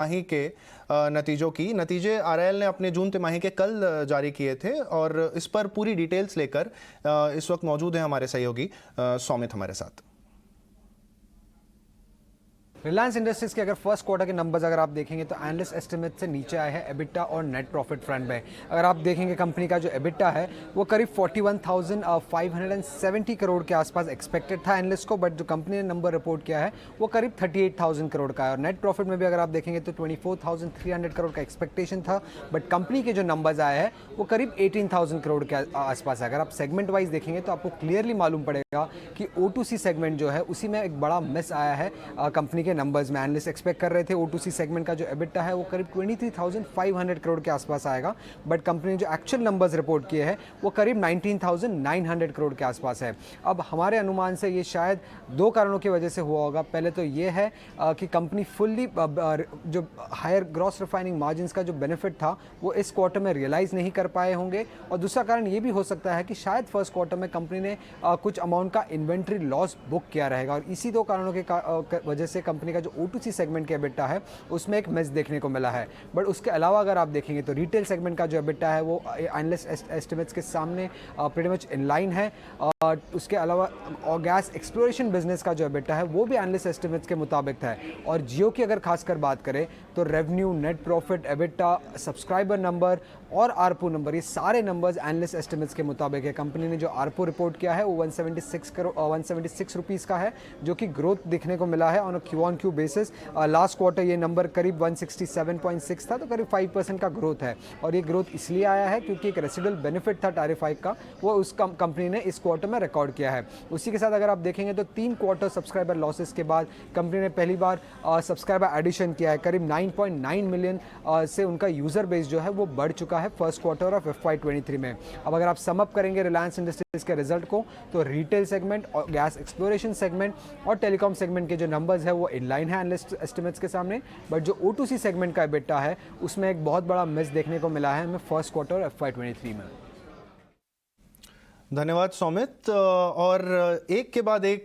तिमाही के नतीजों की नतीजे आरआईएल ने अपने जून तिमाही के कल जारी किए थे और इस पर पूरी डिटेल्स लेकर इस वक्त मौजूद है हमारे सहयोगी सौमित हमारे साथ। रिलायंस इंडस्ट्रीज के अगर फर्स्ट क्वार्टर के नंबर्स अगर आप देखेंगे तो एनालिस्ट एस्टिमेट से नीचे आए हैं एबिटा और नेट प्रॉफिट फ्रंट में। अगर आप देखेंगे कंपनी का जो एबिटा है वो करीब 41,570 करोड़ के आसपास एक्सपेक्टेड था एनालिस्ट को, बट जो कंपनी ने नंबर रिपोर्ट किया है वो करीब 38,000 करोड़ का है। और नेट प्रॉफिट में भी अगर आप देखेंगे तो 24,300 करोड़ का एक्सपेक्टेशन था, बट कंपनी के जो नंबर्स आए हैं वो करीब 18,000 करोड़ के आसपास है। अगर आप सेगमेंट वाइज देखेंगे तो आपको क्लियरली मालूम पड़ेगा कि O2C सेगमेंट जो है उसी में एक बड़ा मिस आया है। कंपनी नंबर्स में एनालिस्ट एक्सपेक्ट कर रहे थे O2C सेगमेंट का जो एबिटा है वो करीब 23,500 करोड़ के आसपास आएगा, बट कंपनी ने जो एक्चुअल नंबर्स रिपोर्ट किए हैं वो करीब 19,900 करोड़ के आसपास है। अब हमारे अनुमान से ये शायद दो कारणों की वजह से हुआ होगा। पहले तो ये है कि कंपनी फुल्ली जो हायर ग्रॉस रिफाइनिंग मार्जिन का जो बेनिफिट था वो इस क्वार्टर में रियलाइज नहीं कर पाए होंगे, और दूसरा कारण ये भी हो सकता है कि शायद फर्स्ट क्वार्टर में कंपनी ने कुछ अमाउंट का इन्वेंट्री लॉस बुक किया रहेगा, और इसी दो कारणों के वजह से कंपनी का जो O2C सेगमेंट का एबिटा है उसमें एक मिस देखने को मिला है। बट उसके अलावा अगर आप देखेंगे तो रिटेल सेगमेंट का जो एबिटा है वो एनालिस्ट एस्टिमेट्स के सामने प्रीटी मच इन लाइन है। उसके अलावा और गैस एक्सप्लोरेशन बिजनेस का जो एबिटा है वो भी एनालिस्ट एस्टिमेट्स के मुताबिक है। और जियो की अगर खासकर बात करें तो revenue, net profit, EBITDA, subscriber number और आरपू नंबर, ये सारे नंबर्स एनालिस्ट एस्टिमेट्स के मुताबिक है। कंपनी ने जो आरपू रिपोर्ट किया है वो 176 रुपीज़ का है, जो कि ग्रोथ देखने को मिला है on Q-on-Q basis. Last quarter ये नंबर करीब 167.6 था, तो करीब 5% का ग्रोथ है। और ये ग्रोथ इसलिए आया है क्योंकि एक रेसिडुअल बेनिफिट था टैरिफ हाइक का, वो उस कंपनी ने इस क्वार्टर में रिकॉर्ड किया है। उसी के साथ अगर आप देखेंगे तो 3 क्वार्टर सब्सक्राइबर लॉसेस के बाद कंपनी ने पहली बार सब्सक्राइबर एडिशन किया है। करीब 9.9 मिलियन से उनका यूजर बेस जो है वो बढ़ चुका है फर्स्ट क्वार्टर ऑफ FY23 में। अब अगर आप समअप करेंगे रिलायंस इंडस्ट्रीज के रिजल्ट को तो रिटेल सेगमेंट और गैस एक्सप्लोरेशन सेगमेंट और टेलीकॉम सेगमेंट के जो नंबर्स है वो इन लाइन है एनालिस्ट एस्टिमेट्स के सामने, बट जो O2C सेगमेंट का एबिटा है उसमें एक बहुत बड़ा मिस देखने को मिला है हमें फर्स्ट क्वार्टर FY23 में। धन्यवाद सौमित। और एक के बाद एक